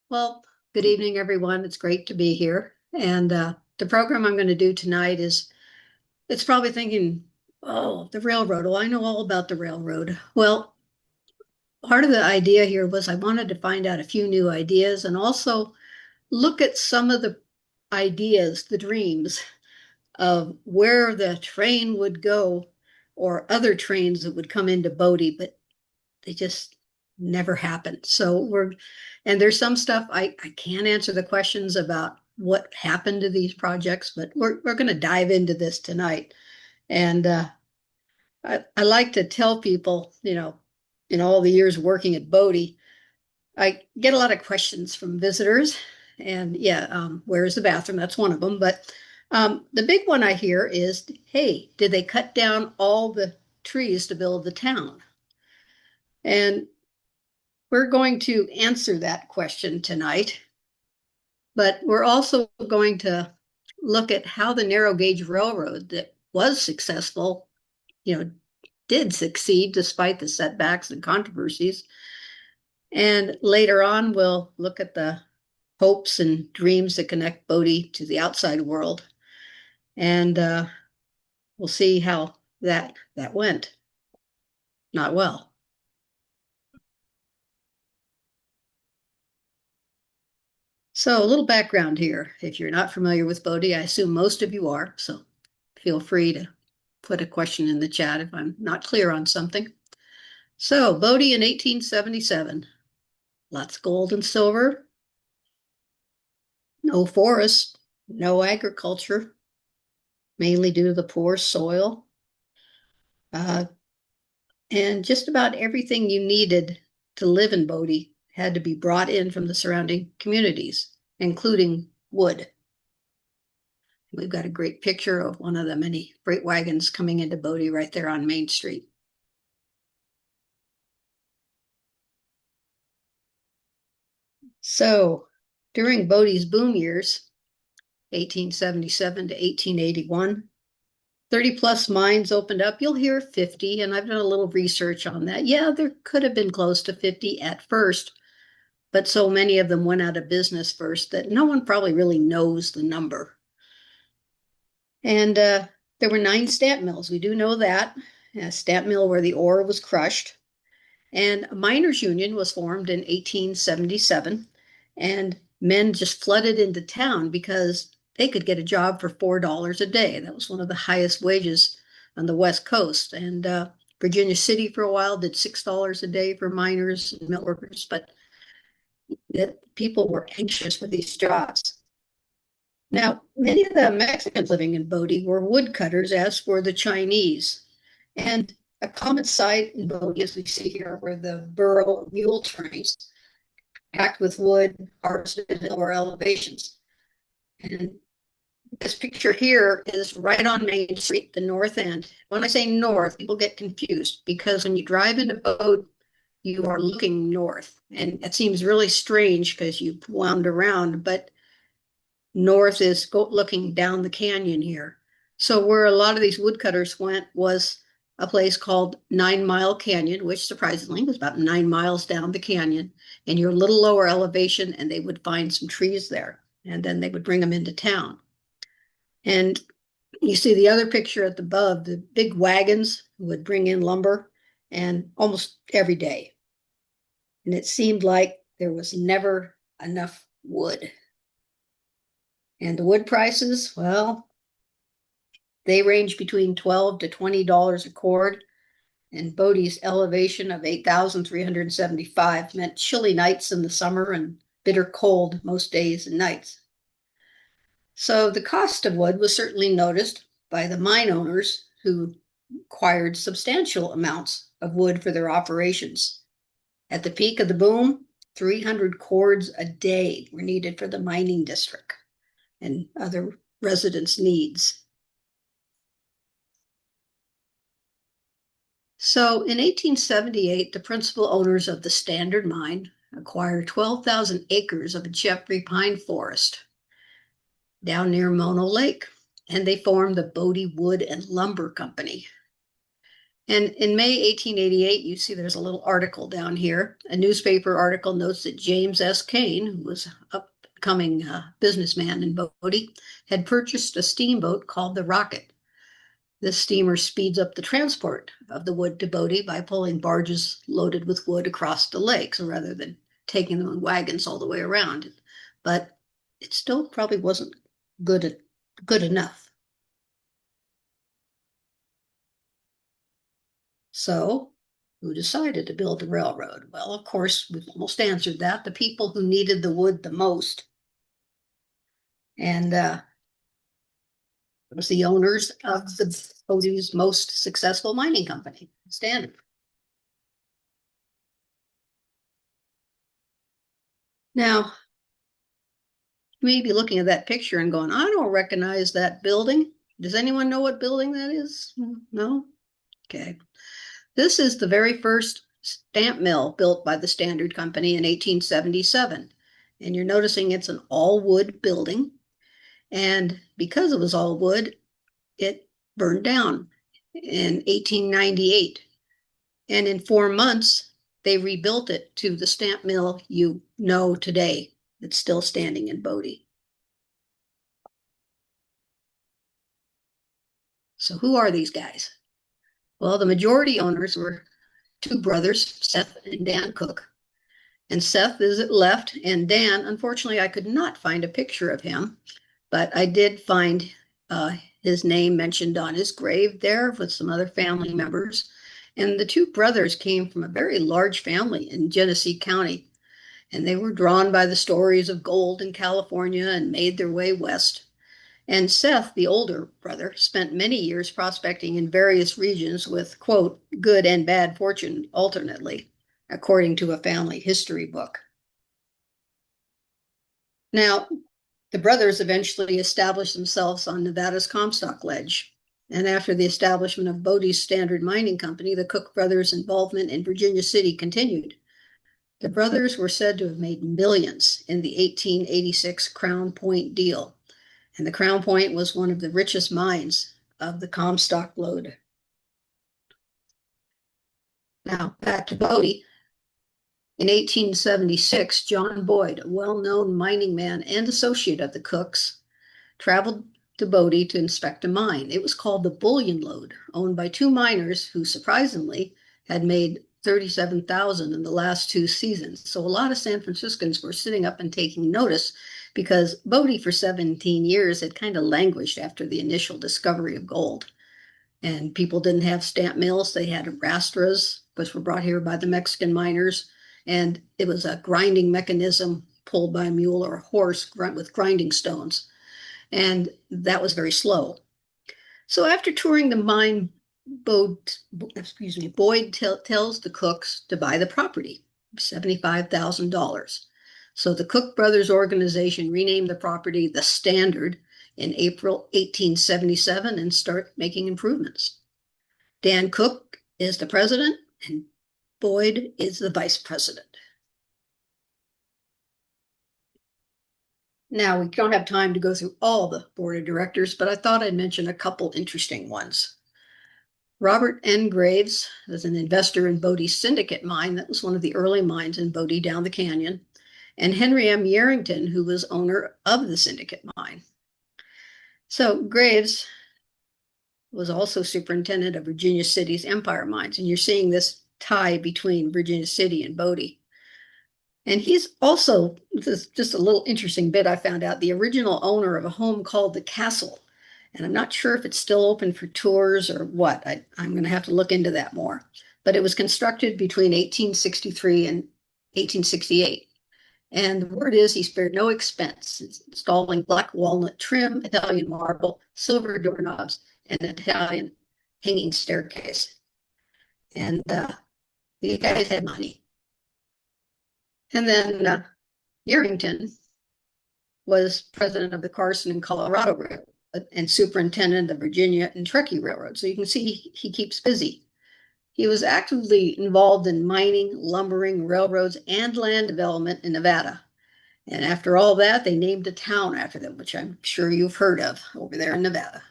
Well, good evening, everyone. It's great to be here. And the program I'm going to do tonight it's probably thinking, oh, the railroad. Well, I know all about the railroad. Well, part of the idea here was I wanted to find out a few new ideas and also look at some of the ideas, the dreams of where the train would go or other trains that would come into Bodie, but they just never happened. And there's some stuff I can't answer the questions about what happened to these projects, but we're going to dive into this tonight. And I like to tell people, in all the years working at Bodie, I get a lot of questions from visitors. And yeah, where's the bathroom? That's one of them. But the big one I hear is, hey, did they cut down all the trees to build the town? And we're going to answer that question tonight, but we're also going to look at how the narrow gauge railroad that was successful, you know, did succeed despite the setbacks and controversies. And later on, we'll look at the hopes and dreams that connect Bodie to the outside world. And we'll see how that went. Not well. So a little background here. If you're not familiar with Bodie, I assume most of you are. So feel free to put a question in the chat if I'm not clear on something. So Bodie in 1877, lots of gold and silver, no forest, no agriculture, mainly due to the poor soil. Uh, and just about everything you needed to live in Bodie had to be brought in from the surrounding communities, including wood. We've got a great picture of one of the many freight wagons coming into Bodie right there on Main Street. So during Bodie's boom years, 1877 to 1881, 30 plus mines opened up. You'll hear 50, and I've done a little research on that. Yeah, there could have been close to 50 at first, but so many of them went out of business first that no one probably really knows the number. And there were 9 stamp mills. We do know that. A stamp mill where the ore was crushed. And a miners' union was formed in 1877. And men just flooded into town because they could get a job for $4 a day. That was one of the highest wages on the West Coast. And Virginia City for a while did $6 a day for miners and mill workers, but people were anxious for these jobs. Now, many of the Mexicans living in Bodie were woodcutters, as were the Chinese. And a common sight in Bodie, as we see here, were the burro mule trains packed with wood harvested at lower elevations. And this picture here is right on Main Street, the north end. When I say north, people get confused because when you drive into Bodie, you are looking north. And it seems really strange because you wound around, but north is looking down the canyon here. So where a lot of these woodcutters went was a place called 9 Mile Canyon, which surprisingly was about 9 miles down the canyon, and you're a little lower elevation, and they would find some trees there, and then they would bring them into town. And you see the other picture at the above, the big wagons would bring in lumber, and almost every day. And it seemed like there was never enough wood. And the wood prices, well, they range between $12 to $20 a cord. And Bodie's elevation of 8,375 meant chilly nights in the summer and bitter cold most days and nights. So the cost of wood was certainly noticed by the mine owners who acquired substantial amounts of wood for their operations. At the peak of the boom, 300 cords a day were needed for the mining district and other residents' needs. So in 1878, the principal owners of the Standard Mine acquired 12,000 acres of a Jeffrey pine forest down near Mono Lake, and they formed the Bodie Wood and Lumber Company. And in May 1888, you see there's a little article down here. A newspaper article notes that James S. Kane, who was an upcoming businessman in Bodie, had purchased a steamboat called the Rocket. This steamer speeds up the transport of the wood to Bodie by pulling barges loaded with wood across the lake, so rather than taking them in wagons all the way around. But it still probably wasn't good enough. So, who decided to build the railroad? Well, of course, we've almost answered that. The people who needed the wood the most. And it was the owners of the Bodie's most successful mining company, Standard. Now, you may be looking at that picture and going, I don't recognize that building. Does anyone know what building that is? No? Okay. This is the very first stamp mill built by the Standard Company in 1877. And you're noticing it's an all wood building. And because it was all wood, it burned down in 1898. And in 4 months, they rebuilt it to the stamp mill you know today. It's still standing in Bodie. So who are these guys? Well, the majority owners were two brothers, Seth and Dan Cook. And Seth is left, and Dan, unfortunately, I could not find a picture of him, but I did find his name mentioned on his grave there with some other family members. And the two brothers came from a very large family in Genesee County, and they were drawn by the stories of gold in California and made their way west. And Seth, the older brother, spent many years prospecting in various regions with, quote, good and bad fortune alternately, according to a family history book. Now, the brothers eventually established themselves on Nevada's Comstock Ledge. And after the establishment of Bodie's Standard Mining Company, the Cook brothers' involvement in Virginia City continued. The brothers were said to have made millions in the 1886 Crown Point deal. And the Crown Point was one of the richest mines of the Comstock lode. Now, back to Bodie. In 1876, John Boyd, a well-known mining man and associate of the Cooks, traveled to Bodie to inspect a mine. It was called the Bullion Lode, owned by two miners who surprisingly had made 37,000 in the last 2 seasons. So a lot of San Franciscans were sitting up and taking notice because Bodie for 17 years had kind of languished after the initial discovery of gold. And people didn't have stamp mills. They had rastras, which were brought here by the Mexican miners. And it was a grinding mechanism pulled by a mule or a horse with grinding stones. And that was very slow. So after touring the mine, Boyd tells the Cooks to buy the property, $75,000. So the Cook Brothers organization renamed the property the Standard in April 1877 and start making improvements. Dan Cook is the president and Boyd is the vice president. Now, we don't have time to go through all the board of directors, but I thought I'd mention a couple interesting ones. Robert N. Graves was an investor in Bodie's Syndicate mine. That was one of the early mines in Bodie down the canyon. And Henry M. Yarrington, who was owner of the Syndicate mine. So Graves was also superintendent of Virginia City's Empire mines. And you're seeing this tie between Virginia City and Bodie. And he's also, this is just a little interesting bit I found out, the original owner of a home called the Castle. And I'm not sure if it's still open for tours or what. I'm going to have to look into that more. But it was constructed between 1863 and 1868. And the word is he spared no expense, installing black walnut trim, Italian marble, silver doorknobs, and an Italian hanging staircase. And the guys had money. And then Yarrington was president of the Carson and Colorado Railroad and superintendent of the Virginia and Truckee Railroad. So you can see he keeps busy. He was actively involved in mining, lumbering, railroads, and land development in Nevada. And after all that, they named a town after them, which I'm sure you've heard of over there in Nevada.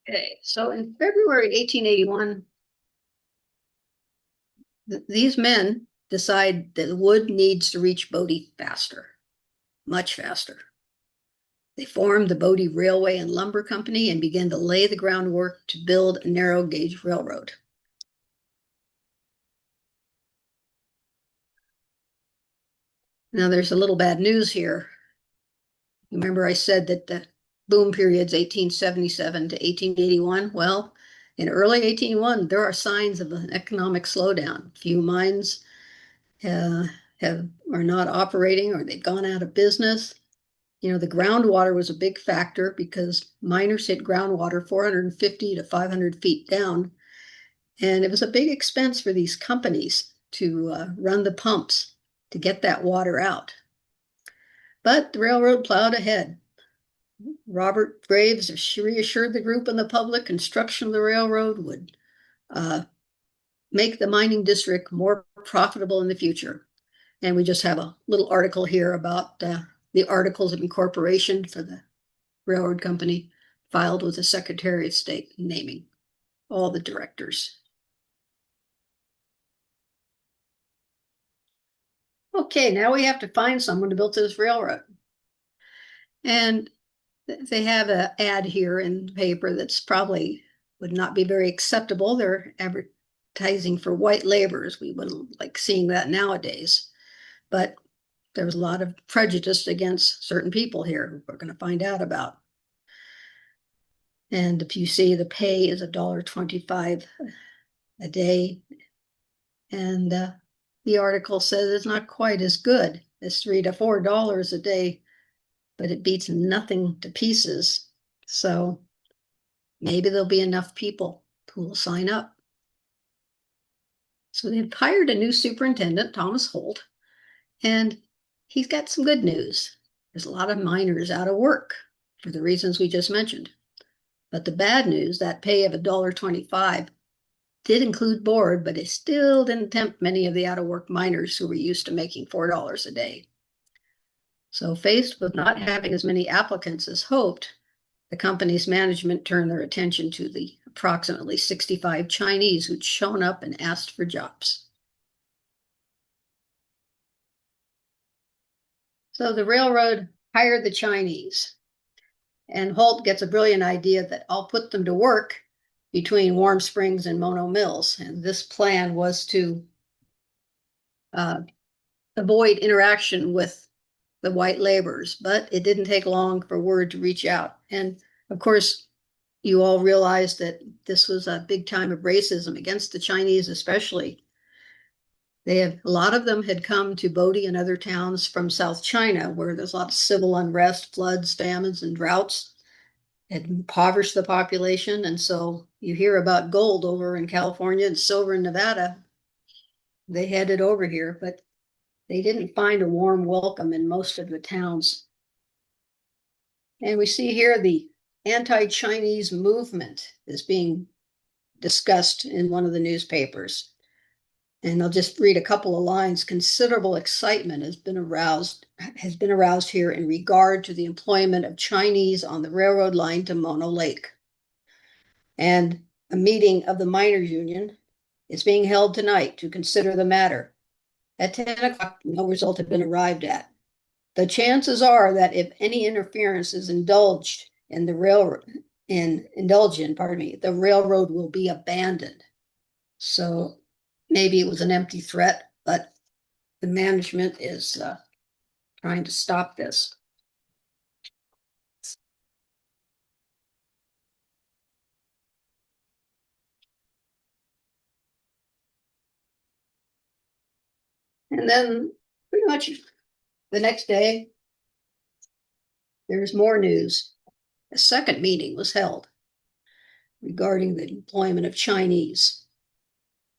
Okay, so in February 1881, these men decide that wood needs to reach Bodie faster, much faster. They formed the Bodie Railway and Lumber Company and began to lay the groundwork to build a narrow gauge railroad. Now, there's a little bad news here. Remember, I said that the boom period's 1877 to 1881. Well, in early 1801, there are signs of an economic slowdown. Few mines uh, are not operating, or they've gone out of business. You know, the groundwater was a big factor because miners hit groundwater 450 to 500 feet down. And it was a big expense for these companies to run the pumps to get that water out. But the railroad plowed ahead. Robert Graves reassured the group and the public construction of the railroad would uh, make the mining district more profitable in the future. And we just have a little article here about the articles of incorporation for the railroad company filed with the Secretary of State, naming all the directors. Okay, now we have to find someone to build this railroad. And they have an ad here in the paper that's probably would not be very acceptable. They're advertising for white laborers. We wouldn't like seeing that nowadays. But there was a lot of prejudice against certain people here we're going to find out about. And if you see, the pay is $1.25 a day. And the article says it's not quite as good as $3 to $4 a day, but it beats nothing to pieces. So maybe there'll be enough people who will sign up. So they've hired a new superintendent, Thomas Holt, and he's got some good news. There's a lot of miners out of work for the reasons we just mentioned. But the bad news, that pay of $1.25 did include board, but it still didn't tempt many of the out of work miners who were used to making $4 a day. So faced with not having as many applicants as hoped, the company's management turned their attention to the approximately 65 Chinese who'd shown up and asked for jobs. So the railroad hired the Chinese, and Holt gets a brilliant idea that I'll put them to work between Warm Springs and Mono Mills. And this plan was to avoid interaction with the white laborers, but it didn't take long for word to reach out. And of course, you all realize that this was a big time of racism against the Chinese, especially. A lot of them had come to Bodie and other towns from South China, where there's a lot of civil unrest, floods, famines, and droughts had impoverished the population. And so you hear about gold over in California and silver in Nevada. They headed over here, but they didn't find a warm welcome in most of the towns. And we see here the anti-Chinese movement is being discussed in one of the newspapers. And I'll just read a couple of lines. Considerable excitement has been aroused here in regard to the employment of Chinese on the railroad line to Mono Lake. And a meeting of the miners' union is being held tonight to consider the matter. At 10 o'clock, no result had been arrived at. The chances are that if any interference is indulged in the railroad, the railroad will be abandoned. So maybe it was an empty threat, but the management is trying to stop this. And then pretty much the next day, there's more news. A second meeting was held regarding the employment of Chinese,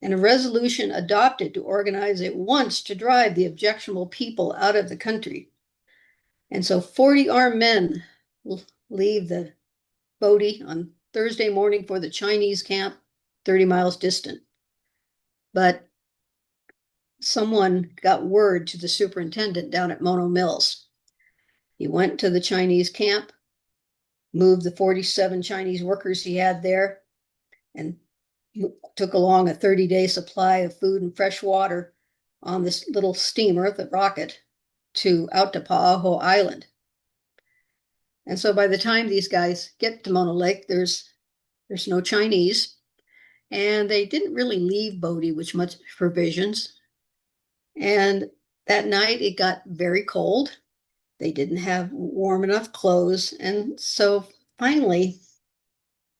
and a resolution adopted to organize at once to drive the objectionable people out of the country. And so 40 armed men will leave the Bodie on Thursday morning for the Chinese camp, 30 miles distant. But someone got word to the superintendent down at Mono Mills. He went to the Chinese camp, moved the 47 Chinese workers he had there, and took along a 30-day supply of food and fresh water on this little steamer, the rocket, out to Pa'aho Island. And so by the time these guys get to Mono Lake, there's no Chinese, and they didn't really leave Bodie with much provisions. And that night it got very cold. They didn't have warm enough clothes, and so finally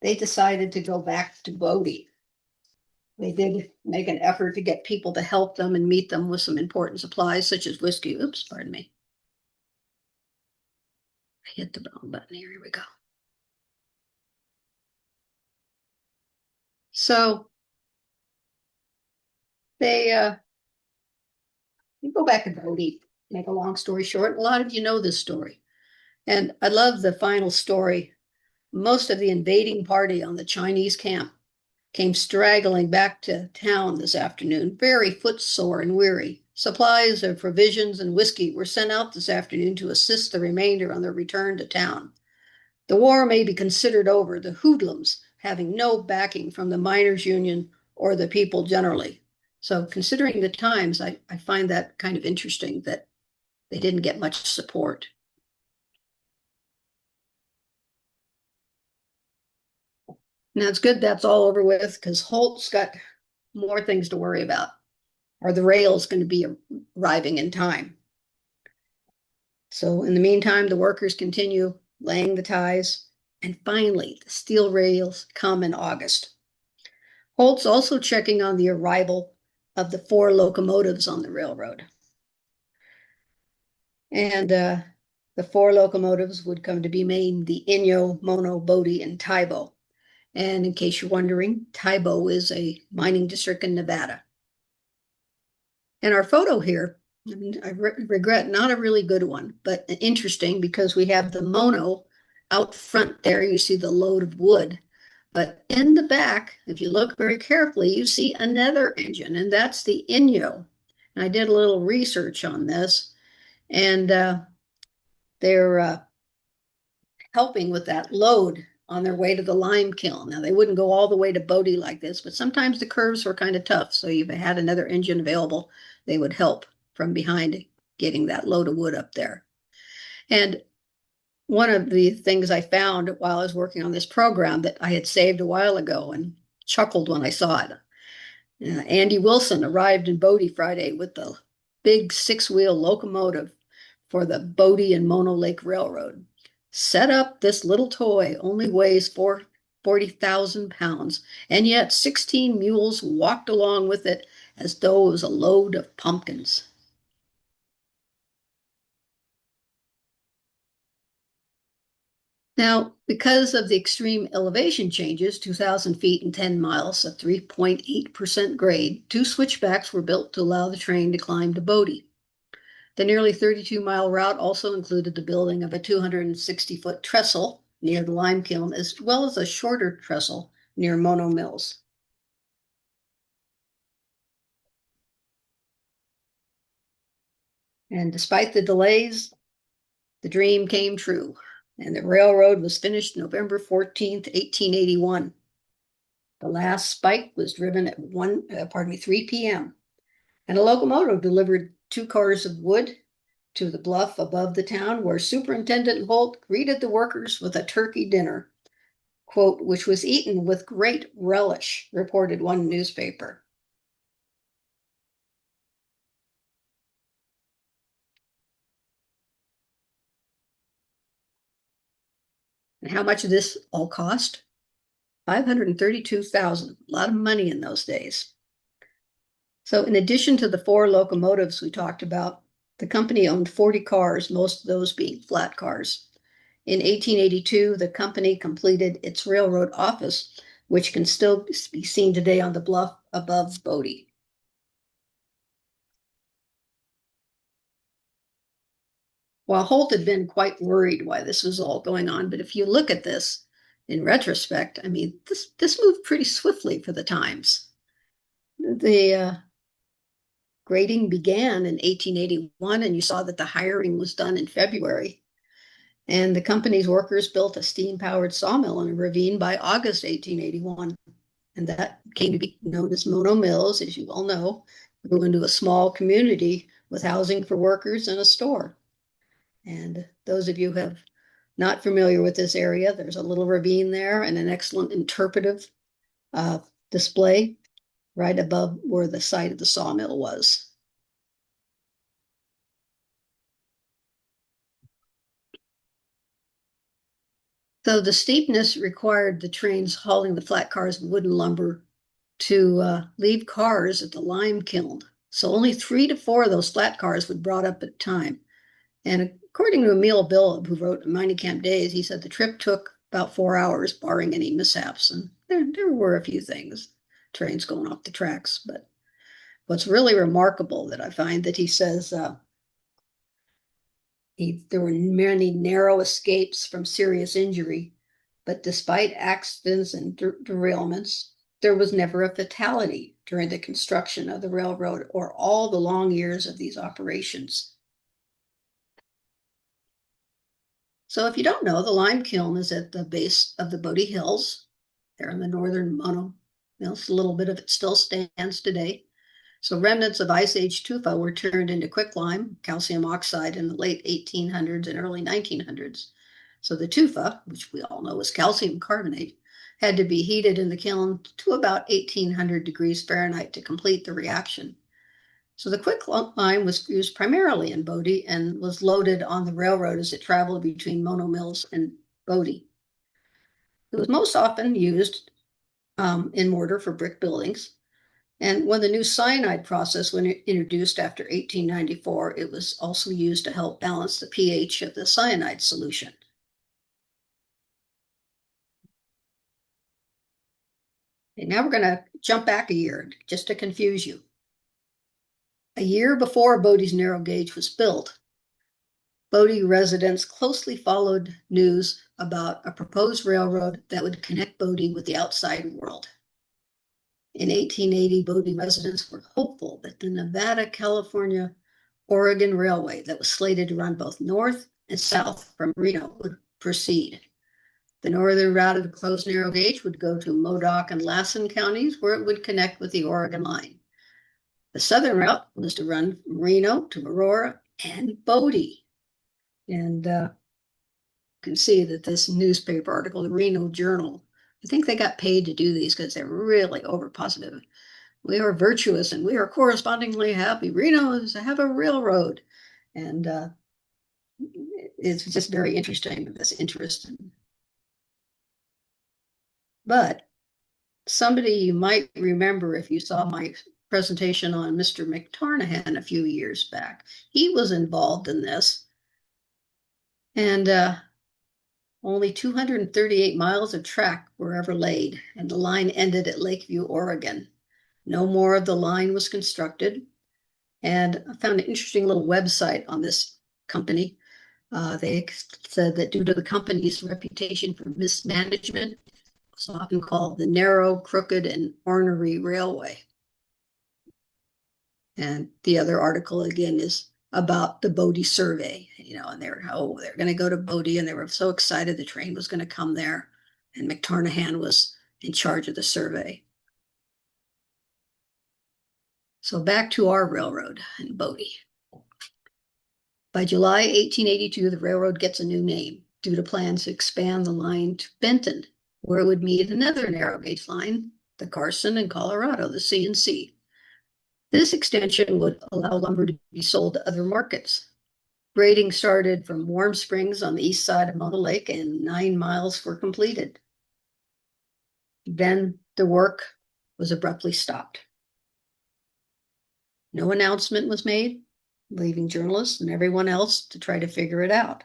they decided to go back to Bodie. They did make an effort to get people to help them and meet them with some important supplies, such as whiskey. Oops, pardon me. I hit the wrong button here. Here we go. So they go back to Bodie. Make a long story short, a lot of you know this story. And I love the final story. Most of the invading party on the Chinese camp came straggling back to town this afternoon, very footsore and weary. Supplies of provisions and whiskey were sent out this afternoon to assist the remainder on their return to town. The war may be considered over, the hoodlums having no backing from the miners' union or the people generally. So considering the times, I find that kind of interesting that they didn't get much support. Now it's good that's all over with, because Holt's got more things to worry about. Are the rails going to be arriving in time? So in the meantime, the workers continue laying the ties, and finally the steel rails come in August. Holt's also checking on the arrival of the 4 locomotives on the railroad. And the 4 locomotives would come to be named the Inyo, Mono, Bodie, and Taibo. And in case you're wondering, Taibo is a mining district in Nevada. And our photo here, I regret, not a really good one, but interesting, because we have the Mono out front there. You see the load of wood. But in the back, if you look very carefully, you see another engine, and that's the Inyo. And I did a little research on this, and they're helping with that load on their way to the lime kiln. Now, they wouldn't go all the way to Bodie like this, but sometimes the curves were kind of tough. So if you had another engine available, they would help from behind getting that load of wood up there. And one of the things I found while I was working on this program that I had saved a while ago and chuckled when I saw it. Andy Wilson arrived in Bodie Friday with the big 6-wheel locomotive for the Bodie and Mono Lake Railroad. Set up, this little toy only weighs 40,000 pounds, and yet 16 mules walked along with it as though it was a load of pumpkins. Now, because of the extreme elevation changes, 2,000 feet and 10 miles, a 3.8% grade, 2 switchbacks were built to allow the train to climb to Bodie. The nearly 32-mile route also included the building of a 260-foot trestle near the lime kiln, as well as a shorter trestle near Mono Mills. And despite the delays, the dream came true, and the railroad was finished November 14th, 1881. The last spike was driven at 3 p.m., and a locomotive delivered 2 cars of wood to the bluff above the town, where Superintendent Holt greeted the workers with a turkey dinner, quote, which was eaten with great relish, reported one newspaper. And how much did this all cost? $532,000, a lot of money in those days. So in addition to the 4 locomotives we talked about, the company owned 40 cars, most of those being flat cars. In 1882, the company completed its railroad office, which can still be seen today on the bluff above Bodie. While Holt had been quite worried why this was all going on, but if you look at this in retrospect, I mean, this moved pretty swiftly for the times. The grading began in 1881, and you saw that the hiring was done in February. And the company's workers built a steam-powered sawmill in a ravine by August 1881. And that came to be known as Mono Mills, as you all know. It grew into a small community with housing for workers and a store. And those of you who have not familiar with this area, there's a little ravine there and an excellent interpretive uh, display right above where the site of the sawmill was. So the steepness required the trains hauling the flat cars of wooden lumber to leave cars at the lime kiln. So only 3 to 4 of those flat cars would brought up at a time. And according to Emil Billup, who wrote Mining Camp Days, he said the trip took about 4 hours, barring any mishaps. And there were a few things, trains going off the tracks. But what's really remarkable that I find that he says there were many narrow escapes from serious injury, but despite accidents and derailments, there was never a fatality during the construction of the railroad or all the long years of these operations. So if you don't know, the lime kiln is at the base of the Bodie Hills. There in the northern Mono Mills. A little bit of it still stands today. So remnants of Ice Age tufa were turned into quicklime, calcium oxide, in the late 1800s and early 1900s. So the tufa, which we all know is calcium carbonate, had to be heated in the kiln to about 1800 degrees Fahrenheit to complete the reaction. So the quicklime was used primarily in Bodie and was loaded on the railroad as it traveled between Mono Mills and Bodie. It was most often used in mortar for brick buildings. And when the new cyanide process was introduced after 1894, it was also used to help balance the pH of the cyanide solution. And now we're going to jump back a year just to confuse you. A year before Bodie's narrow gauge was built, Bodie residents closely followed news about a proposed railroad that would connect Bodie with the outside world. In 1880, Bodie residents were hopeful that the Nevada, California, Oregon Railway that was slated to run both north and south from Reno would proceed. The northern route of the closed narrow gauge would go to Modoc and Lassen counties, where it would connect with the Oregon line. The southern route was to run from Reno to Aurora and Bodie. And you can see that this newspaper article, the Reno Journal, I think they got paid to do these because they're really over positive. We are virtuous and we are correspondingly happy. Reno is to have a railroad. And it's just very interesting, this interest. But somebody you might remember if you saw my presentation on Mr. McTarnahan a few years back. He was involved in this. And only 238 miles of track were ever laid, and the line ended at Lakeview, Oregon. No more of the line was constructed. And I found an interesting little website on this company. They said that due to the company's reputation for mismanagement, it's often called the narrow, crooked, and ornery railway. And the other article again is about the Bodie survey, and they're going to go to Bodie, and they were so excited the train was going to come there, and McTarnahan was in charge of the survey. So back to our railroad in Bodie. By July 1882, the railroad gets a new name due to plans to expand the line to Benton, where it would meet another narrow gauge line, the Carson and Colorado, the C&C. This extension would allow lumber to be sold to other markets. Grading started from Warm Springs on the east side of Mono Lake, and 9 miles were completed. Then the work was abruptly stopped. No announcement was made, leaving journalists and everyone else to try to figure it out.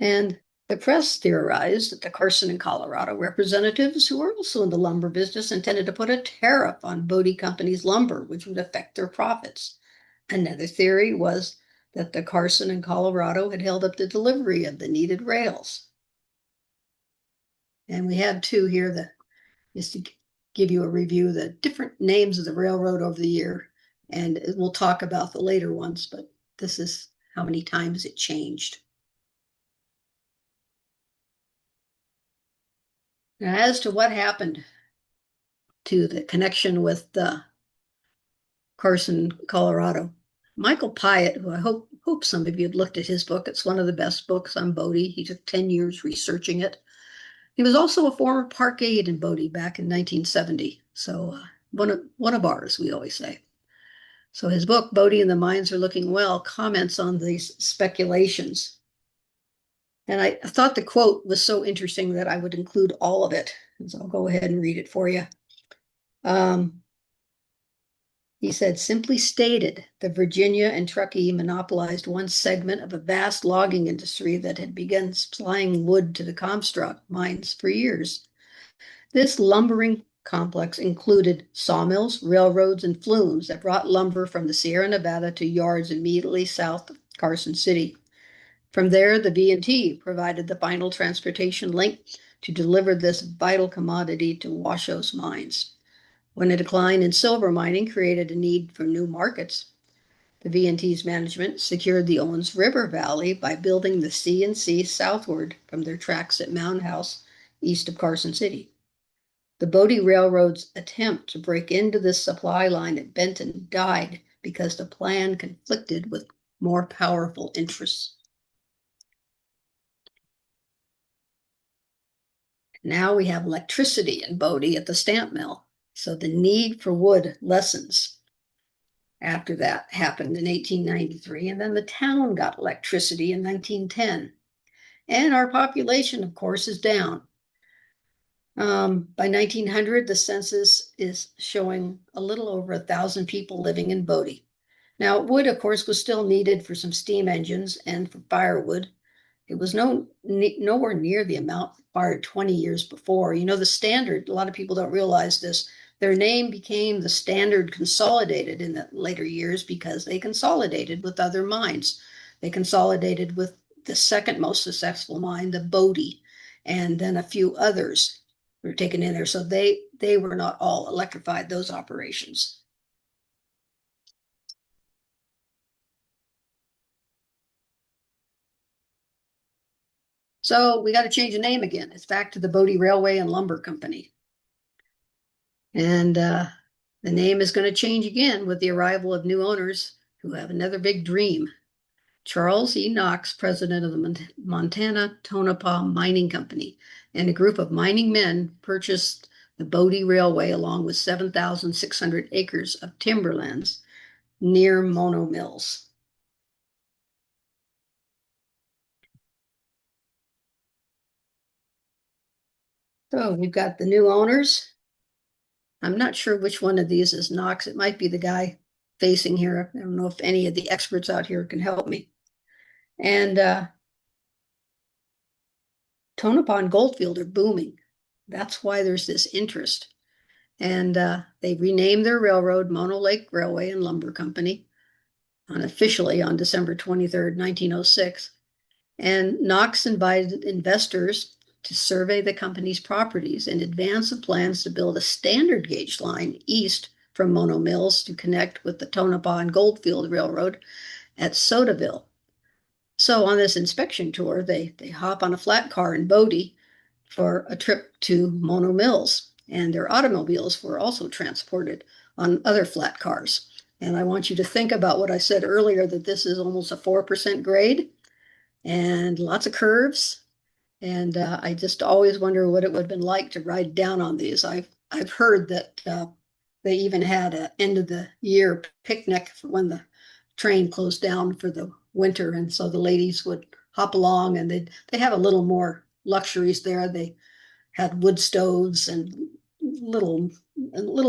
And the press theorized that the Carson and Colorado representatives, who were also in the lumber business, intended to put a tariff on Bodie Company's lumber, which would affect their profits. Another theory was that the Carson and Colorado had held up the delivery of the needed rails. And we have two here that is to give you a review of the different names of the railroad over the year. And we'll talk about the later ones, but this is how many times it changed. Now, as to what happened to the connection with Carson, Colorado, Michael Pyatt, who I hope some of you had looked at his book. It's one of the best books on Bodie. He took 10 years researching it. He was also a former park aide in Bodie back in 1970. So one of ours, we always say. So his book, Bodie and the Mines Are Looking Well, comments on these speculations. And I thought the quote was so interesting that I would include all of it. So I'll go ahead and read it for you. He said, simply stated, the Virginia and Truckee monopolized one segment of a vast logging industry that had begun supplying wood to the Comstock mines for years. This lumbering complex included sawmills, railroads, and flumes that brought lumber from the Sierra Nevada to yards immediately south of Carson City. From there, the V&T provided the final transportation link to deliver this vital commodity to Washoe's mines. When a decline in silver mining created a need for new markets, the V&T's management secured the Owens River Valley by building the C&C southward from their tracks at Mound House, east of Carson City. The Bodie Railroad's attempt to break into this supply line at Benton died because the plan conflicted with more powerful interests. Now we have electricity in Bodie at the stamp mill, so the need for wood lessens. After that happened in 1893, and then the town got electricity in 1910. And our population, of course, is down. By 1900, the census is showing a little over 1,000 people living in Bodie. Now, wood, of course, was still needed for some steam engines and for firewood. It was nowhere near the amount required 20 years before. You know, the Standard, a lot of people don't realize this, their name became the Standard Consolidated in the later years because they consolidated with other mines. They consolidated with the second most successful mine, the Bodie, and then a few others were taken in there. So they were not all electrified, those operations. So we got to change the name again. It's back to the Bodie Railway and Lumber Company. And the name is going to change again with the arrival of new owners who have another big dream. Charles E. Knox, president of the Montana Tonopah Mining Company, and a group of mining men purchased the Bodie Railway along with 7,600 acres of timberlands near Mono Mills. So we've got the new owners. I'm not sure which one of these is Knox. It might be the guy facing here. I don't know if any of the experts out here can help me. And Tonopah and Goldfield are booming. That's why there's this interest. And they renamed their railroad Mono Lake Railway and Lumber Company unofficially on December 23rd, 1906. And Knox invited investors to survey the company's properties in advance of plans to build a standard gauge line east from Mono Mills to connect with the Tonopah and Goldfield Railroad at Sodaville. So on this inspection tour, they hop on a flat car in Bodie for a trip to Mono Mills, and their automobiles were also transported on other flat cars. And I want you to think about what I said earlier, that this is almost a 4% grade and lots of curves. And I just always wonder what it would have been like to ride down on these. I've heard that they even had an end of the year picnic for when the train closed down for the winter, and so the ladies would hop along, and they have a little more luxuries there. They had wood stoves and a little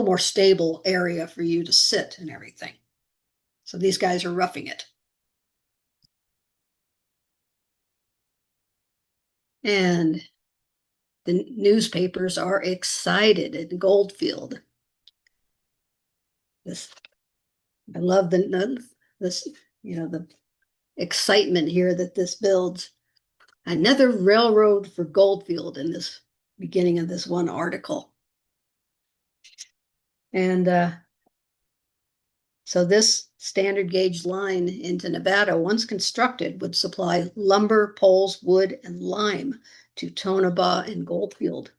more stable area for you to sit and everything. So these guys are roughing it. And the newspapers are excited in Goldfield. I love this, the excitement here that this builds. Another railroad for Goldfield in this beginning of this one article. And so this standard gauge line into Nevada, once constructed, would supply lumber, poles, wood, and lime to Tonopah and Goldfield.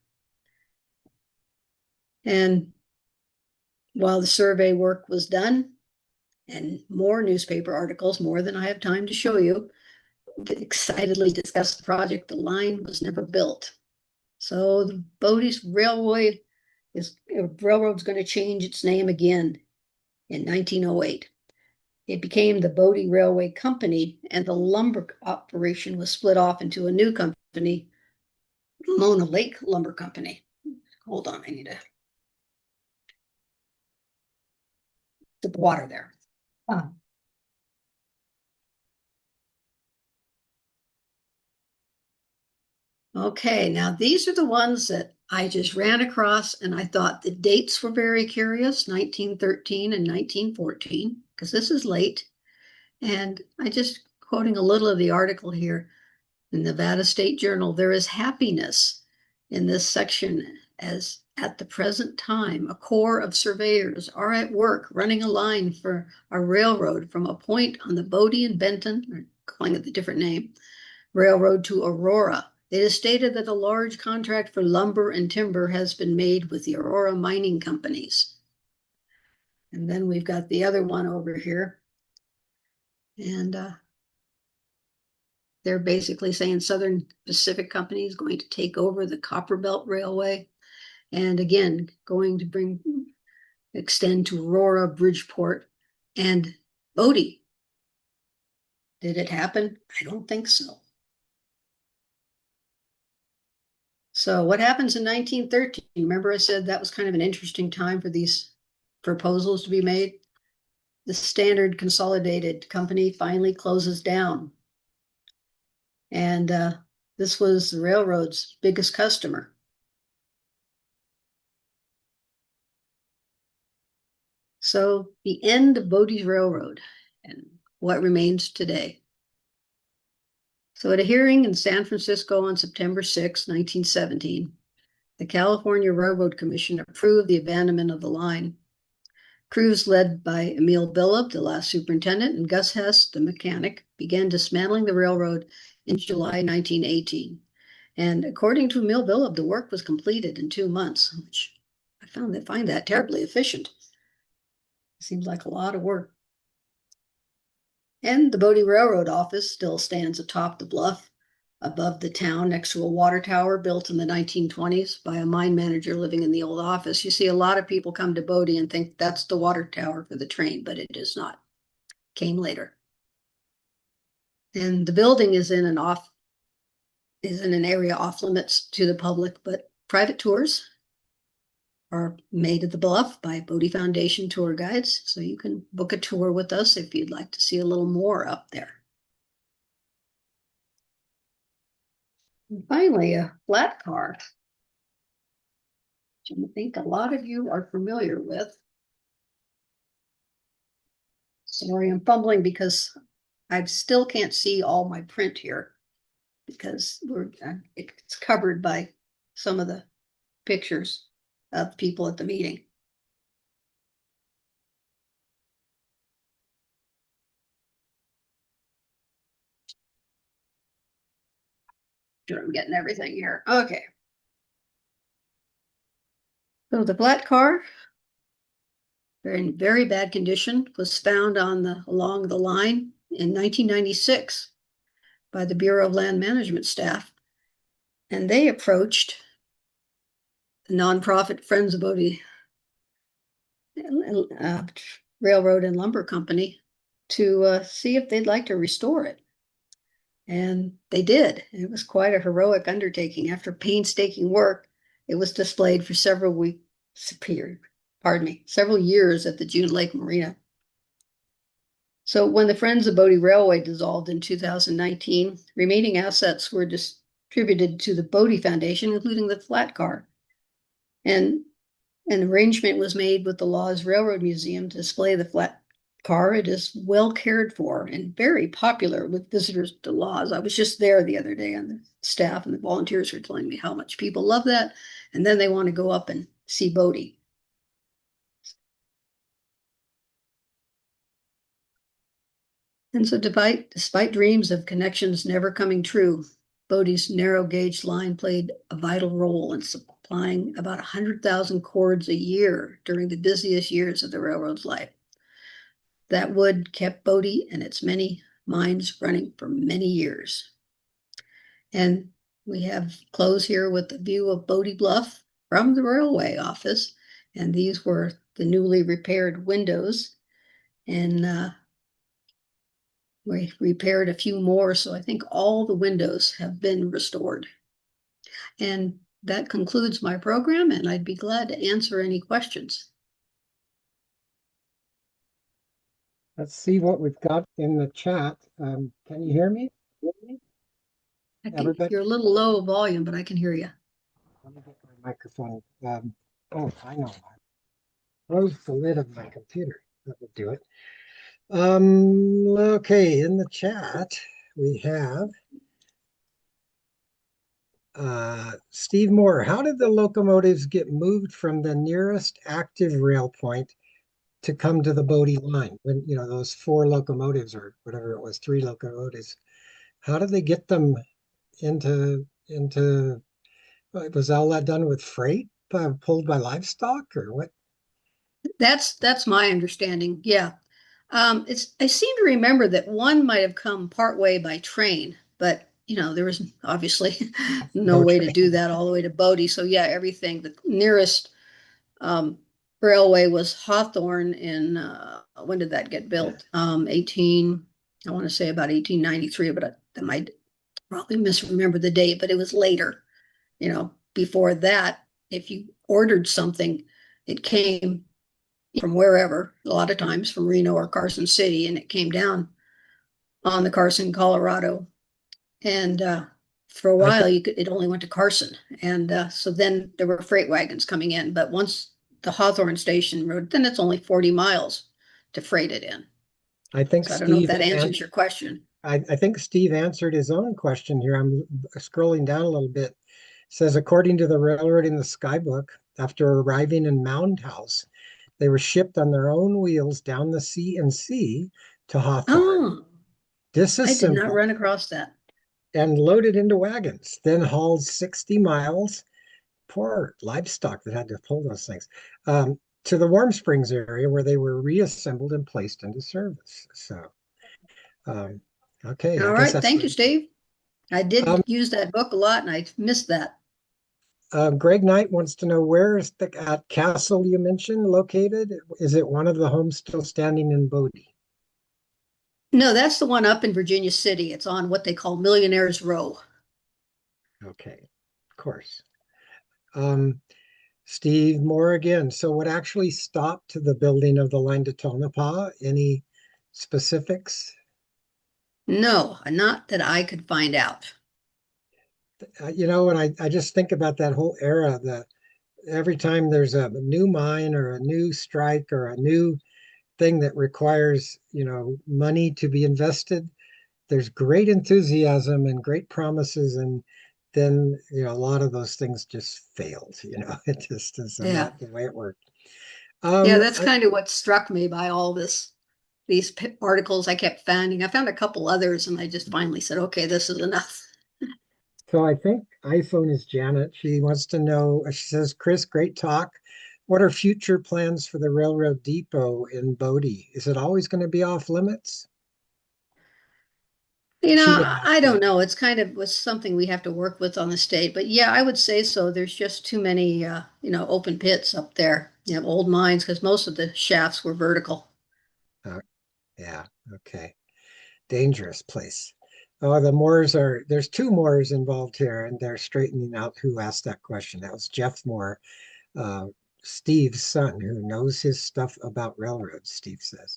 And while the survey work was done, and more newspaper articles, more than I have time to show you, excitedly discussed the project, the line was never built. So the Bodie's Railroad's going to change its name again in 1908. It became the Bodie Railway Company, and the lumber operation was split off into a new company, Mona Lake Lumber Company. Hold on, I need the water there. Okay, now these are the ones that I just ran across, and I thought the dates were very curious, 1913 and 1914, because this is late. And I just quoting a little of the article here in Nevada State Journal, there is happiness in this section as at the present time, a corps of surveyors are at work running a line for a railroad from a point on the Bodie and Benton, or calling it the different name, railroad to Aurora. It is stated that a large contract for lumber and timber has been made with the Aurora mining companies. And then we've got the other one over here. And they're basically saying Southern Pacific Company is going to take over the Copper Belt Railway. And again, going to extend to Aurora, Bridgeport, and Bodie. Did it happen? I don't think so. So what happens in 1913? Remember I said that was kind of an interesting time for these proposals to be made? The Standard Consolidated Company finally closes down. And this was the railroad's biggest customer. So the end of Bodie's Railroad and what remains today. So at a hearing in San Francisco on September 6, 1917, the California Railroad Commission approved the abandonment of the line. Crews led by Emil Billup, the last superintendent, and Gus Hess, the mechanic, began dismantling the railroad in July 1918. And according to Emil Billup, the work was completed in 2 months, which I find that terribly efficient. Seems like a lot of work. And the Bodie Railroad office still stands atop the bluff above the town next to a water tower built in the 1920s by a mine manager living in the old office. You see a lot of people come to Bodie and think that's the water tower for the train, but it is not. Came later. And the building is in an area off limits to the public, but private tours are made at the bluff by Bodie Foundation tour guides. So you can book a tour with us if you'd like to see a little more up there. And finally, a flat car, which I think a lot of you are familiar with. Sorry, I'm fumbling because I still can't see all my print here because it's covered by some of the pictures of people at the meeting. Sure, I'm getting everything here. Okay. So the flat car, in very bad condition, was found along the line in 1996 by the Bureau of Land Management staff. And they approached the nonprofit Friends of Bodie Railroad and Lumber Company to see if they'd like to restore it. And they did. It was quite a heroic undertaking. After painstaking work, it was displayed for several years at the June Lake Marina. So when the Friends of Bodie Railway dissolved in 2019, remaining assets were distributed to the Bodie Foundation, including the flat car. And an arrangement was made with the Laws Railroad Museum to display the flat car. It is well cared for and very popular with visitors to Laws. I was just there the other day, and the staff and the volunteers were telling me how much people love that, and then they want to go up and see Bodie. And so despite dreams of connections never coming true, Bodie's narrow gauge line played a vital role in applying about 100,000 cords a year during the busiest years of the railroad's life. That wood kept Bodie and its many mines running for many years. And we have clothes here with the view of Bodie Bluff from the railway office. And these were the newly repaired windows. And we repaired a few more. So I think all the windows have been restored. And that concludes my program, and I'd be glad to answer any questions. Let's see what we've got in the chat. Can you hear me? Everybody? You're a little low volume, but I can hear you. Let me get my microphone. Oh, I know. Close the lid of my computer. That would do it. Okay, in the chat, we have Steve Moore. How did the locomotives get moved from the nearest active rail point to come to the Bodie line? When, those 4 locomotives or whatever it was, 3 locomotives, how did they get them into was all that done with freight pulled by livestock or what? That's my understanding. Yeah. I seem to remember that one might have come part way by train, but there was obviously no No way to train. do that all the way to Bodie. So yeah, everything, the nearest railway was Hawthorne in when did that get built? 18, I want to say about 1893, but I might probably misremember the date, but it was later. Before that, if you ordered something, it came from wherever, a lot of times from Reno or Carson City, and it came down on the Carson, Colorado. And for a while, it only went to Carson. And so then there were freight wagons coming in. But once the Hawthorne Station road, then it's only 40 miles to freight it in. I think So I don't know if Steve that answers your question. I think Steve answered his own question here. I'm scrolling down a little bit. It says, according to the Railroad in the Skybook, after arriving in Mound House, they were shipped on their own wheels down the C&C to Hawthorne, Oh, I did not disassembled, run across that. and loaded into wagons, then hauled 60 miles, poor livestock that had to pull those things, to the Warm Springs area where they were reassembled and placed into service. So, okay, I All guess right. that's Thank you, Steve. I did um, use that book a lot and I missed that. Greg Knight wants to know, where is the castle you mentioned located? Is it one of the homes still standing in Bodie? No, that's the one up in Virginia City. It's on what they call Millionaires Row. Okay, of course. Um, Steve Moore again. So what actually stopped the building of the line to Tonopah? Any specifics? No, not that I could find out. And I just think about that whole era, every time there's a new mine or a new strike or a new thing that requires, money to be invested, there's great enthusiasm and great promises, and then a lot of those things just failed. It just is Yeah. not the way it worked. Yeah, that's kind of what struck me by all these articles I kept finding. I found a couple others and I just finally said, okay, this is enough. So I think iPhone is Janet. She wants to know, she says, Chris, great talk. What are future plans for the railroad depot in Bodie? Is it always going to be off limits? She didn't ask I don't that. know. It's kind of was something we have to work with on the state, but yeah, I would say so. There's just too many, open pits up there. You have old mines because most of the shafts were vertical. Yeah, okay. Dangerous place. Oh, there's 2 Moores involved here, and they're straightening out who asked that question. That was Jeff Moore, uh, Steve's son, who knows his stuff about railroads, Steve says.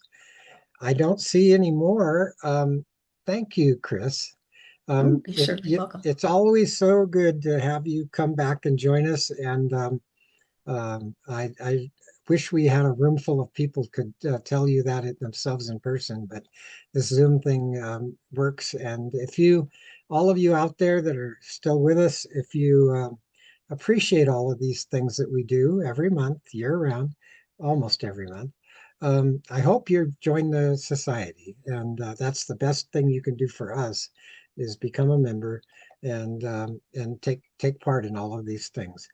I don't see any more. Thank you, Chris. Oh, you're certainly welcome. It's always so good to have you come back and join us. And I wish we had a room full of people could tell you that it themselves in person, but this Zoom thing works. And all of you out there that are still with us, if you appreciate all of these things that we do every month, year round, almost every month, I hope you join the society. And that's the best thing you can do for us is become a member and take part in all of these things.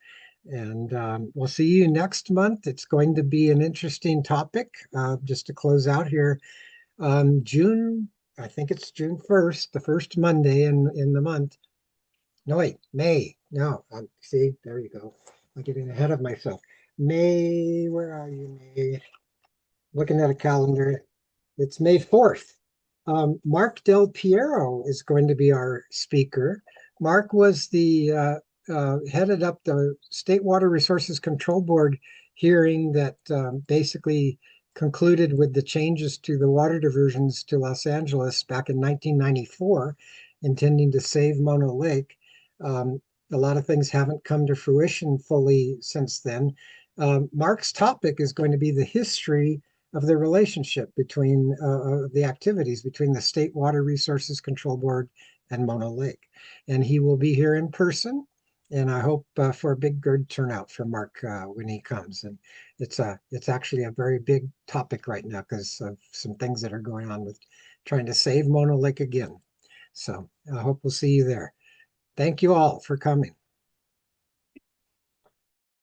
And we'll see you next month. It's going to be an interesting topic. Just to close out here, June, I think it's June 1st, the first Monday in the month. No, wait, May. No, see, there you go. I'm getting ahead of myself. May, where are you, May? Looking at a calendar. It's May 4th. Mark Del Piero is going to be our speaker. Mark was the headed up the State Water Resources Control Board hearing that basically concluded with the changes to the water diversions to Los Angeles back in 1994, intending to save Mono Lake. A lot of things haven't come to fruition fully since then. Mark's topic is going to be the history of the relationship between the activities between the State Water Resources Control Board and Mono Lake. And he will be here in person. And I hope for a big good turnout for Mark when he comes. And it's actually a very big topic right now because of some things that are going on with trying to save Mono Lake again. So I hope we'll see you there. Thank you all for coming.